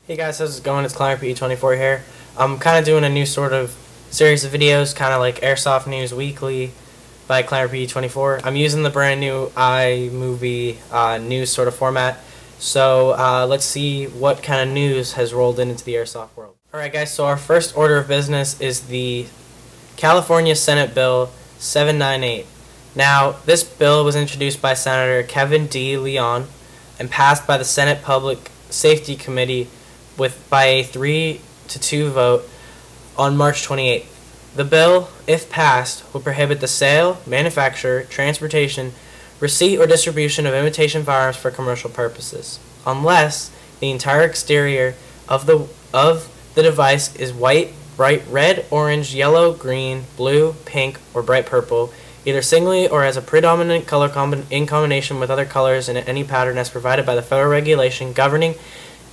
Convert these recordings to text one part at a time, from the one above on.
Hey guys, how's it going? It's ClimbPE24 here. I'm kind of doing a new sort of series of videos, kind of like Airsoft News Weekly by ClimbPE24. I'm using the brand new iMovie news sort of format. So let's see what kind of news has rolled into the Airsoft world. Alright guys, so our first order of business is the California Senate Bill 798. Now, this bill was introduced by Senator Kevin D. Leon and passed by the Senate Public Safety Committee by a 3-2 vote on March 28th. The bill, if passed, will prohibit the sale, manufacture, transportation, receipt, or distribution of imitation firearms for commercial purposes, unless the entire exterior of the device is white, bright red, orange, yellow, green, blue, pink, or bright purple, either singly or as a predominant color in combination with other colors in any pattern as provided by the federal regulation governing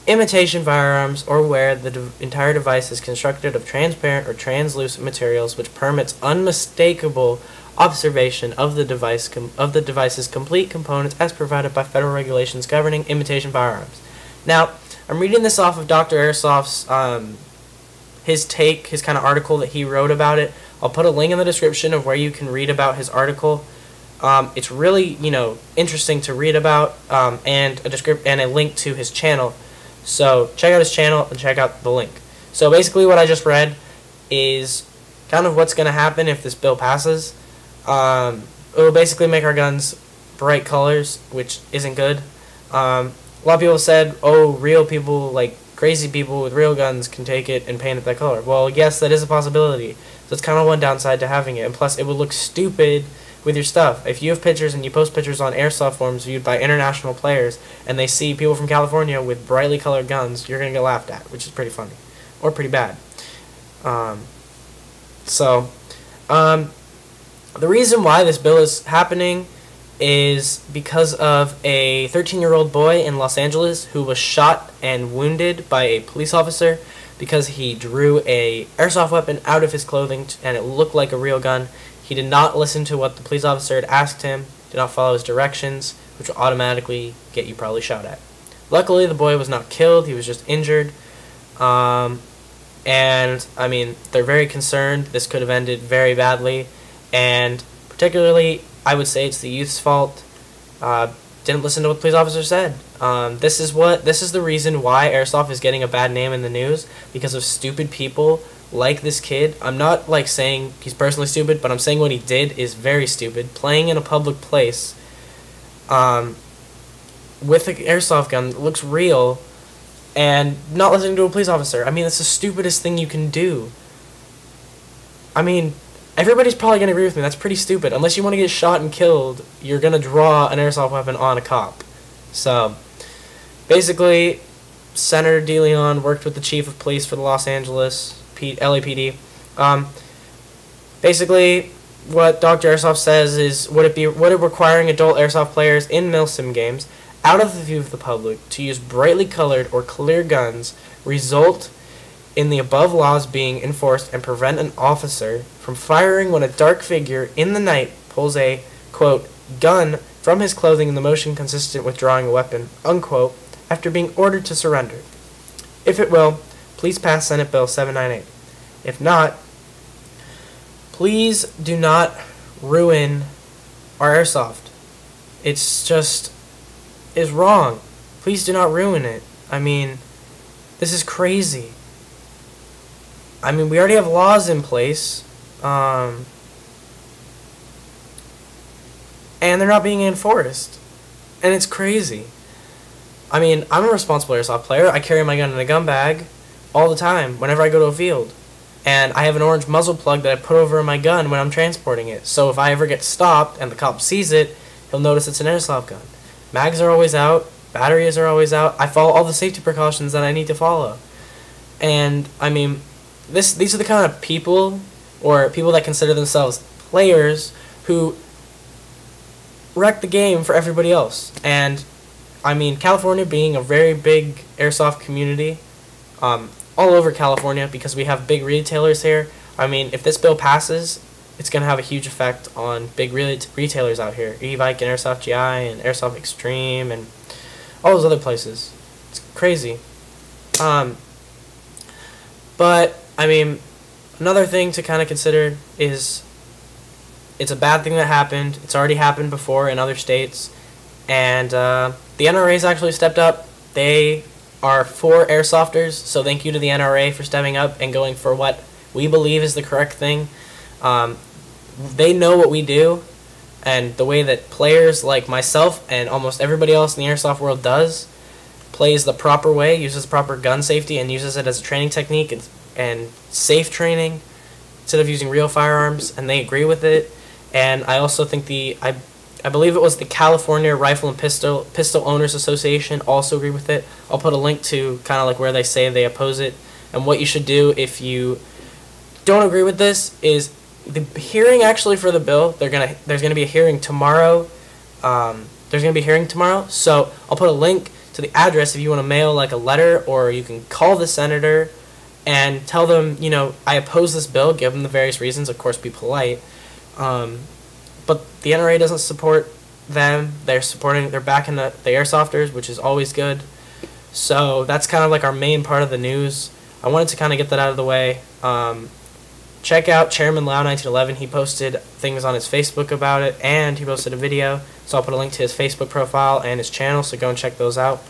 imitation firearms, or where the entire device is constructed of transparent or translucent materials, which permits unmistakable observation of the device's complete components as provided by federal regulations governing imitation firearms. Now, I'm reading this off of Dr. Airsoft's his kind of article that he wrote about it. I'll put a link in the description of where you can read about his article. It's really, interesting to read about, and a link to his channel. So check out his channel and check out the link. So basically what I just read is kind of what's going to happen if this bill passes. It will basically make our guns bright colors, which isn't good. A lot of people said, oh, real people, like crazy people with real guns, can take it and paint it that color. Well, yes, that is a possibility. So it's kind of one downside to having it. And plus, it would look stupid with your stuff. If you have pictures and you post pictures on Airsoft forums viewed by international players and they see people from California with brightly colored guns, you're going to get laughed at, which is pretty funny. Or pretty bad. The reason why this bill is happening is because of a 13-year-old boy in Los Angeles who was shot and wounded by a police officer because he drew a airsoft weapon out of his clothing and it looked like a real gun. He did not listen to what the police officer had asked him, did not follow his directions, which will automatically get you probably shot at. Luckily, the boy was not killed, he was just injured. And, I mean, they're very concerned. This could have ended very badly. And particularly, I would say it's the youth's fault. Didn't listen to what the police officer said. This is the reason why Airsoft is getting a bad name in the news, because of stupid people like this kid. I'm not like saying he's personally stupid, but I'm saying what he did is very stupid. Playing in a public place with an airsoft gun that looks real and not listening to a police officer. I mean, that's the stupidest thing you can do. I mean, everybody's probably going to agree with me. That's pretty stupid. Unless you want to get shot and killed, you're going to draw an airsoft weapon on a cop. So, basically, Senator DeLeon worked with the chief of police for the Los Angeles LAPD. Basically, what Dr. Airsoft says is, would it requiring adult airsoft players in milsim games out of the view of the public to use brightly colored or clear guns result in the above laws being enforced and prevent an officer from firing when a dark figure in the night pulls a, quote, gun from his clothing in the motion consistent with drawing a weapon, unquote, after being ordered to surrender? If it will, please pass Senate Bill 798. If not, please do not ruin our airsoft. It's wrong. Please do not ruin it. I mean, this is crazy. I mean, we already have laws in place, and they're not being enforced. And it's crazy. I mean, I'm a responsible airsoft player. I carry my gun in a gun bag all the time whenever I go to a field. And I have an orange muzzle plug that I put over my gun when I'm transporting it. So if I ever get stopped and the cop sees it, he'll notice it's an airsoft gun. Mags are always out. Batteries are always out. I follow all the safety precautions that I need to follow. And, I mean, these are the kind of people, or people that consider themselves players, who wreck the game for everybody else. And, I mean, California being a very big airsoft community, all over California, because we have big retailers here. I mean, if this bill passes, it's going to have a huge effect on big retailers out here. E-Bike and Airsoft GI and Airsoft Extreme and all those other places. It's crazy. But I mean, another thing to kind of consider is it's a bad thing that happened. It's already happened before in other states, and the NRA's actually stepped up. They are for airsofters, so thank you to the NRA for stepping up and going for what we believe is the correct thing. They know what we do, and the way that players like myself and almost everybody else in the airsoft world plays the proper way, uses proper gun safety, and uses it as a training technique and safe training instead of using real firearms, and they agree with it. And I also think I believe it was the California Rifle and Pistol Owners Association also agree with it. I'll put a link to kind of like where they say they oppose it. And what you should do if you don't agree with this is the hearing actually for the bill. There's gonna be a hearing tomorrow. So I'll put a link to the address if you want to mail like a letter, or you can call the senator and tell them, you know, I oppose this bill. Give them the various reasons. Of course, be polite. But the NRA doesn't support them. They're backing the airsofters, which is always good. So that's kind of like our main part of the news. I wanted to kind of get that out of the way. Check out Chairman Lau 1911. He posted things on his Facebook about it, and he posted a video. So I'll put a link to his Facebook profile and his channel, so go and check those out.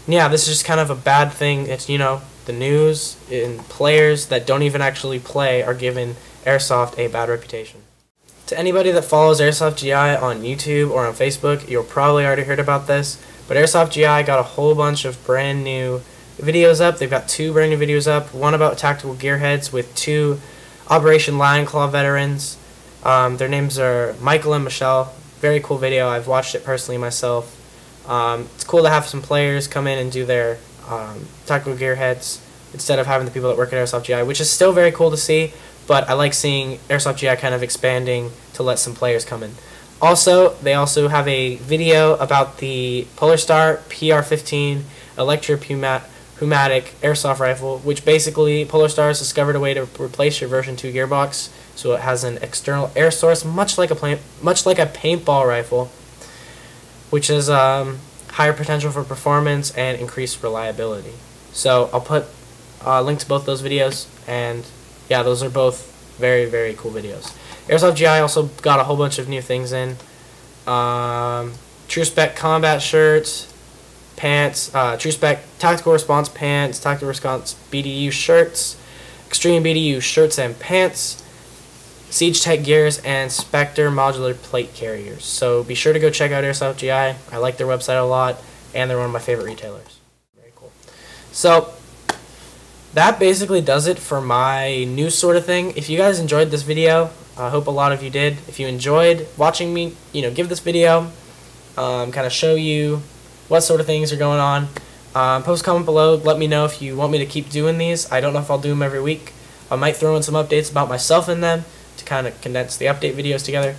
And yeah, this is just kind of a bad thing. It's, you know, the news and players that don't even actually play are giving airsoft a bad reputation. To anybody that follows Airsoft GI on YouTube or on Facebook, you'll probably already heard about this, but Airsoft GI got a whole bunch of brand new videos up. They've got 2 brand new videos up, one about tactical gearheads with 2 Operation Lion Claw veterans. Their names are Michael and Michelle. Very cool video. I've watched it personally myself. It's cool to have some players come in and do their tactical gearheads instead of having the people that work at Airsoft GI, which is still very cool to see. But I like seeing Airsoft GI kind of expanding to let some players come in. Also, they also have a video about the Polar Star PR-15 electropneumatic airsoft rifle, which basically Polar Star has discovered a way to replace your version 2 gearbox, so it has an external air source, much like a paintball rifle, which is higher potential for performance and increased reliability. So I'll put a link to both those videos, and yeah, those are both very, very cool videos. Airsoft GI also got a whole bunch of new things in. True Spec combat shirts, pants, True Spec tactical response pants, tactical response BDU shirts, extreme BDU shirts and pants, Siege Tech gears, and Spectre modular plate carriers. So be sure to go check out Airsoft GI. I like their website a lot, and they're one of my favorite retailers. Very cool. So that basically does it for my news sort of thing. If you guys enjoyed this video, I hope a lot of you did. If you enjoyed watching me, you know, give this video, kind of show you what sort of things are going on. Post a comment below. Let me know if you want me to keep doing these. I don't know if I'll do them every week. I might throw in some updates about myself in them to kind of condense the update videos together.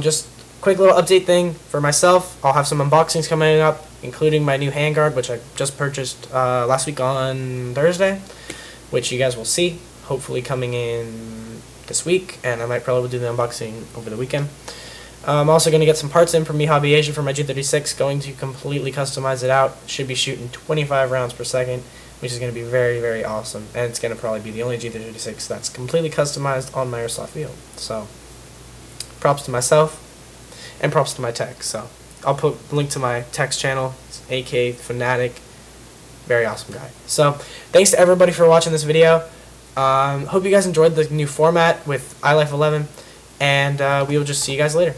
Just quick little update thing for myself. I'll have some unboxings coming up, including my new handguard, which I just purchased last week on Thursday, which you guys will see, hopefully coming in this week, and I might probably do the unboxing over the weekend. I'm also going to get some parts in from Me Hobby Asia for my G36, going to completely customize it out. Should be shooting 25 rounds per second, which is going to be very, very awesome, and it's going to probably be the only G36 that's completely customized on my airsoft field. So props to myself, and props to my tech. So I'll put a link to my tech's channel. It's AK Fanatic. Very awesome guy. So thanks to everybody for watching this video. Hope you guys enjoyed the new format with iLife 11, and we will just see you guys later.